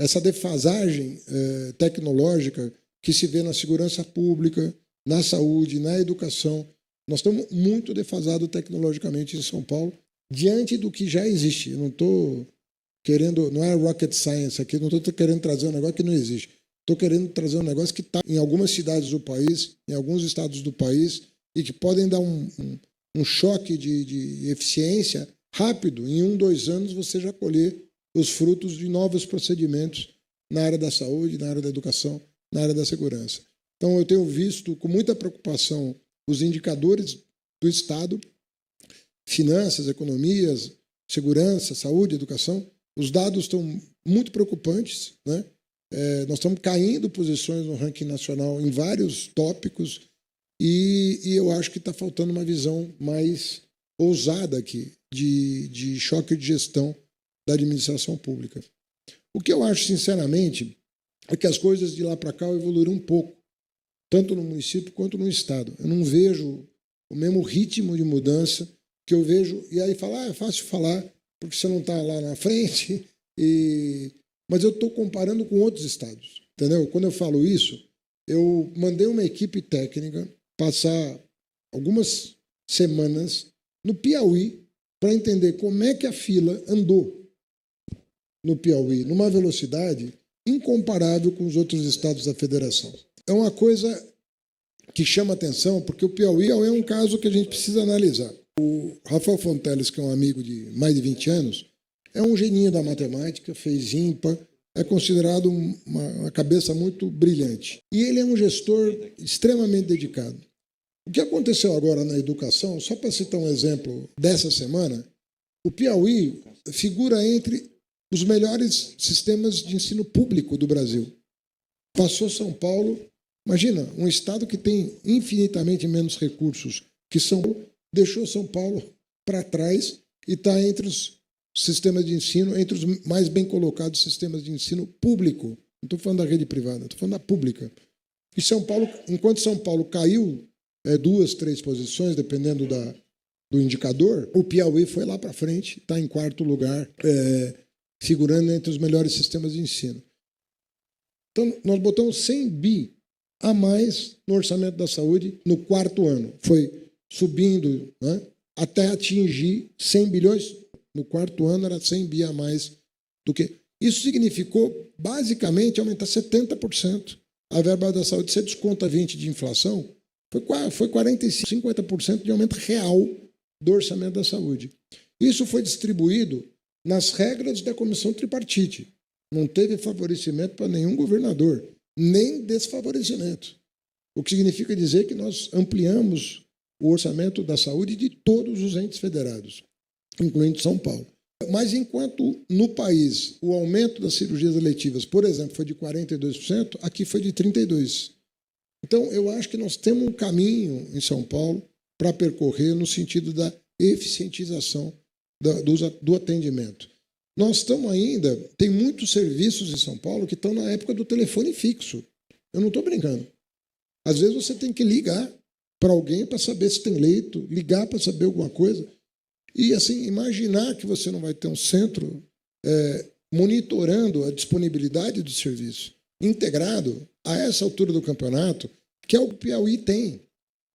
essa defasagem tecnológica que se vê na segurança pública, na saúde, na educação. Nós estamos muito defasados tecnologicamente em São Paulo, diante do que já existe. Eu não estou querendo, não é rocket science aqui, não estou querendo trazer um negócio que não existe. Estou querendo trazer um negócio que está em algumas cidades do país, em alguns estados do país, e que podem dar um choque de eficiência rápido. Em 1, 2 anos você já colher os frutos de novos procedimentos na área da saúde, na área da educação, na área da segurança. Então, eu tenho visto com muita preocupação os indicadores do Estado, finanças, economias, segurança, saúde, educação. Os dados estão muito preocupantes, né? Nós estamos caindo posições no ranking nacional em vários tópicos e eu acho que está faltando uma visão mais ousada aqui de choque de gestão da administração pública. O que eu acho, sinceramente, é que as coisas de lá para cá evoluíram um pouco, tanto no município quanto no Estado. Eu não vejo o mesmo ritmo de mudança que eu vejo, e aí falar, é fácil falar, porque você não está lá na frente, mas eu estou comparando com outros estados, entendeu? Quando eu falo isso, eu mandei uma equipe técnica passar algumas semanas no Piauí para entender como é que a fila andou no Piauí, numa velocidade incomparável com os outros estados da federação. É uma coisa que chama atenção, porque o Piauí é um caso que a gente precisa analisar. O Rafael Fonteles, que é um amigo de mais de 20 anos, é um geninho da matemática, fez IMPA, é considerado uma cabeça muito brilhante. E ele é um gestor extremamente dedicado. O que aconteceu agora na educação, só para citar um exemplo dessa semana, o Piauí figura entre os melhores sistemas de ensino público do Brasil. Passou São Paulo, imagina, um estado que tem infinitamente menos recursos que São Paulo, deixou São Paulo para trás e está entre os sistemas de ensino, entre os mais bem colocados sistemas de ensino público. Não estou falando da rede privada, estou falando da pública. E São Paulo, enquanto São Paulo caiu 2, 3 posições, dependendo do indicador, o Piauí foi lá para frente, está em 4º lugar, figurando entre os melhores sistemas de ensino. Então, nós botamos 100 bi a mais no orçamento da saúde no 4º ano. Foi subindo, né, até atingir 100 bilhões. No 4º ano era 100 bi a mais do que... Isso significou, basicamente, aumentar 70%. A verba da saúde, você desconta 20% de inflação, foi 45%, 50% de aumento real do orçamento da saúde. Isso foi distribuído nas regras da comissão tripartite. Não teve favorecimento para nenhum governador, nem desfavorecimento. O que significa dizer que nós ampliamos o orçamento da saúde de todos os entes federados, incluindo São Paulo. Mas enquanto no país o aumento das cirurgias eletivas, por exemplo, foi de 42%, aqui foi de 32%. Então, eu acho que nós temos um caminho em São Paulo para percorrer no sentido da eficientização do atendimento. Nós estamos ainda, tem muitos serviços em São Paulo que estão na época do telefone fixo. Eu não estou brincando. Às vezes você tem que ligar para alguém para saber se tem leito, ligar para saber alguma coisa. E, assim, imaginar que você não vai ter um centro monitorando a disponibilidade do serviço, integrado a essa altura do campeonato, que é o que o Piauí tem,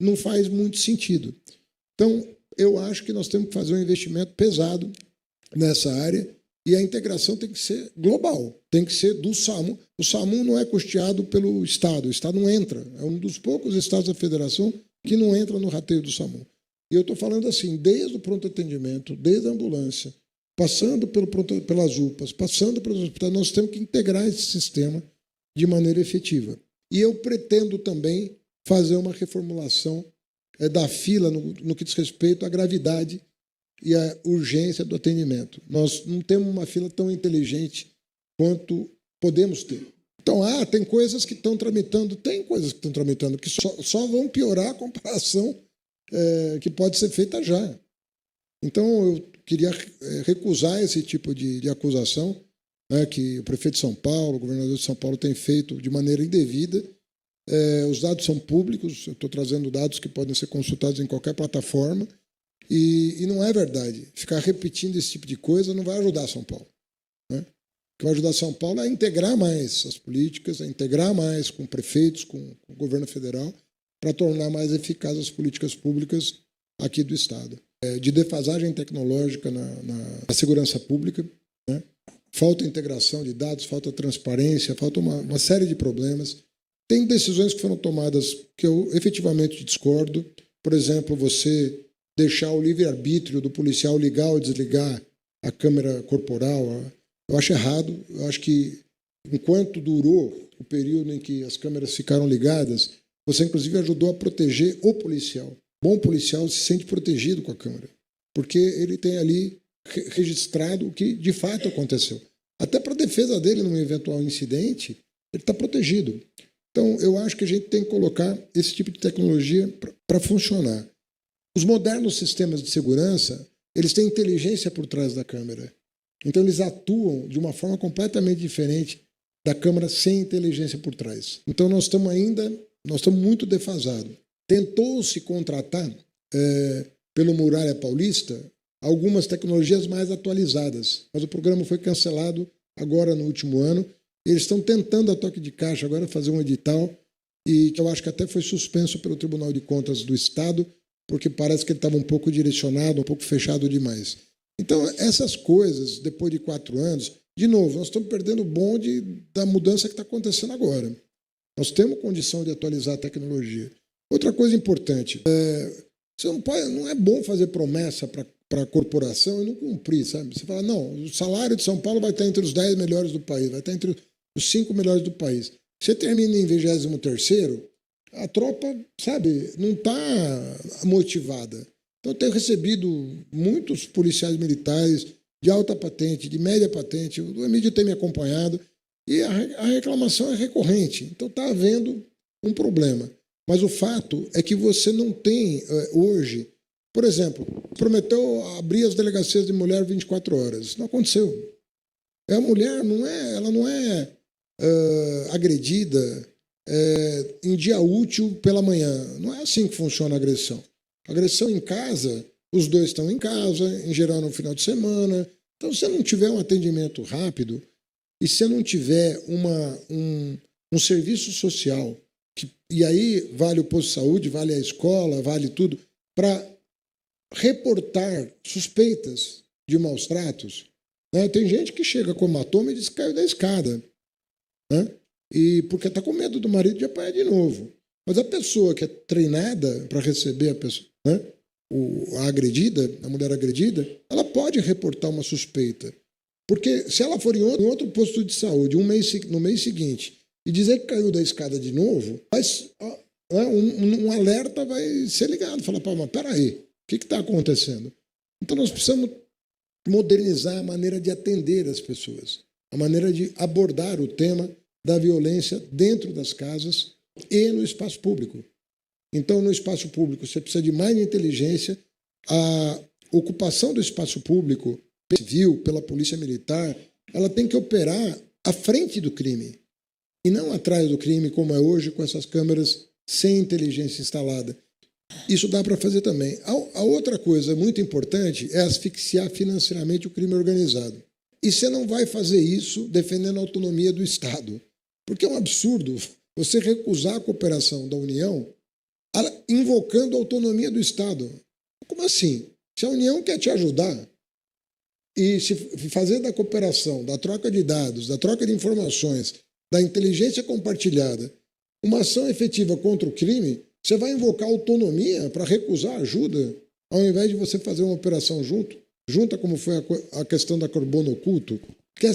não faz muito sentido. Então, eu acho que nós temos que fazer um investimento pesado nessa área e a integração tem que ser global, tem que ser do SAMU. O SAMU não é custeado pelo Estado, o Estado não entra. É um dos poucos estados da federação que não entra no rateio do SAMU. E eu estou falando assim, desde o pronto atendimento, desde a ambulância, passando pelas UPAs, passando pelos hospitais, nós temos que integrar esse sistema de maneira efetiva. E eu pretendo também fazer uma reformulação da fila no que diz respeito à gravidade e à urgência do atendimento. Nós não temos uma fila tão inteligente quanto podemos ter. Então, tem coisas que estão tramitando, que só vão piorar a comparação que pode ser feita já. Então, eu queria recusar esse tipo de acusação, que o prefeito de São Paulo, o governador de São Paulo tem feito de maneira indevida. Os dados são públicos, eu estou trazendo dados que podem ser consultados em qualquer plataforma, e não é verdade. Ficar repetindo esse tipo de coisa não vai ajudar São Paulo, né? que vai ajudar São Paulo a integrar mais as políticas, a integrar mais com prefeitos, com o governo federal, para tornar mais eficazes as políticas públicas aqui do Estado. De defasagem tecnológica na segurança pública, né? Falta integração de dados, falta transparência, falta uma série de problemas. Tem decisões que foram tomadas que eu efetivamente discordo. Por exemplo, você deixar o livre-arbítrio do policial ligar ou desligar a câmera corporal. Eu acho errado. Eu acho que, enquanto durou o período em que as câmeras ficaram ligadas, você, inclusive, ajudou a proteger o policial. Bom policial se sente protegido com a câmera, porque ele tem ali registrado o que de fato aconteceu. Até para a defesa dele num eventual incidente, ele está protegido. Então, eu acho que a gente tem que colocar esse tipo de tecnologia para funcionar. Os modernos sistemas de segurança, eles têm inteligência por trás da câmera. Então, eles atuam de uma forma completamente diferente da câmera sem inteligência por trás. Então, nós estamos muito defasados. Tentou-se contratar, pelo Muralha Paulista, algumas tecnologias mais atualizadas, mas o programa foi cancelado agora no último ano. Eles estão tentando a toque de caixa agora fazer um edital, e que eu acho que até foi suspenso pelo Tribunal de Contas do Estado, porque parece que ele estava um pouco direcionado, um pouco fechado demais. Então, essas coisas, depois de 4 anos, de novo, nós estamos perdendo o bonde da mudança que está acontecendo agora. Nós temos condição de atualizar a tecnologia. Outra coisa importante, você não é bom fazer promessa para a corporação e não cumprir, sabe? Você fala, não, o salário de São Paulo vai estar entre os 10 melhores do país, vai estar entre os 5 melhores do país. Você termina em 23º, a tropa, sabe, não está motivada. Então, eu tenho recebido muitos policiais militares de alta patente, de média patente, o Emílio tem me acompanhado, e a reclamação é recorrente. Então, está havendo um problema. Mas o fato é que você não tem, hoje, por exemplo, prometeu abrir as delegacias de mulher 24 horas. Isso não aconteceu. A mulher ela não é agredida em dia útil pela manhã. Não é assim que funciona a agressão. A agressão em casa, os dois estão em casa, em geral no final de semana. Então, se você não tiver um atendimento rápido e se não tiver um serviço social, e aí vale o posto de saúde, vale a escola, vale tudo, para reportar suspeitas de maus tratos, né? Tem gente que chega com hematoma e diz que caiu da escada, né? E porque está com medo do marido de apanhar de novo. Mas a pessoa que é treinada para receber a pessoa, né? A agredida, a mulher agredida, ela pode reportar uma suspeita. Porque se ela for em outro posto de saúde no mês seguinte e dizer que caiu da escada de novo, um alerta vai ser ligado. Falar, mas peraí, o que está acontecendo? Então nós precisamos modernizar a maneira de atender as pessoas, a maneira de abordar o tema da violência dentro das casas e no espaço público. Então, no espaço público, você precisa de mais inteligência. A ocupação do espaço público, civil, pela polícia militar, ela tem que operar à frente do crime e não atrás do crime, como é hoje, com essas câmeras sem inteligência instalada. Isso dá para fazer também. A outra coisa muito importante é asfixiar financeiramente o crime organizado. E você não vai fazer isso defendendo a autonomia do Estado, porque é um absurdo você recusar a cooperação da União invocando a autonomia do Estado. Como assim? Se a União quer te ajudar e se fazer da cooperação, da troca de dados, da troca de informações, da inteligência compartilhada, uma ação efetiva contra o crime, você vai invocar autonomia para recusar ajuda, ao invés de você fazer uma operação junta como foi a questão da carbono oculto, que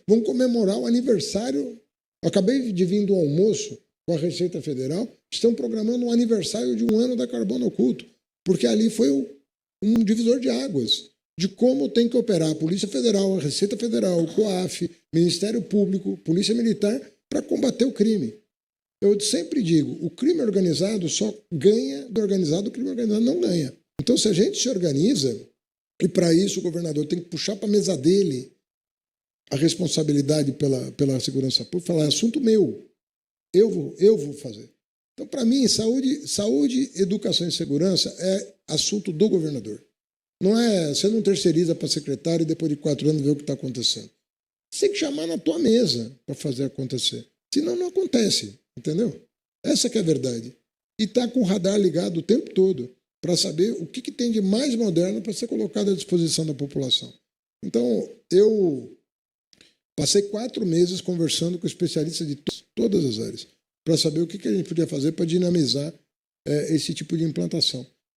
vão comemorar o aniversário. Eu acabei de vir do almoço com a Receita Federal, estão programando um aniversário de 1 ano da carbono oculto, porque ali foi um divisor de águas de como tem que operar a Polícia Federal, a Receita Federal, o COAF, Ministério Público, Polícia Militar, para combater o crime. Eu sempre digo, o crime organizado só ganha do organizado, o crime organizado não ganha. Então, se a gente se organiza, e para isso o governador tem que puxar para a mesa dele a responsabilidade pela segurança pública, falar, é assunto meu, eu vou fazer. Então, para mim, saúde, educação e segurança é assunto do governador. Não é, você não terceiriza para secretário e depois de 4 anos vê o que está acontecendo. você tem que chamar na tua mesa para fazer acontecer. Senão não acontece, entendeu? Essa que é a verdade. E está com o radar ligado o tempo todo para saber o que tem de mais moderno para ser colocado à disposição da população. Então, eu passei 4 meses conversando com especialistas de todas as áreas para saber o que a gente podia fazer para dinamizar esse tipo de implantação.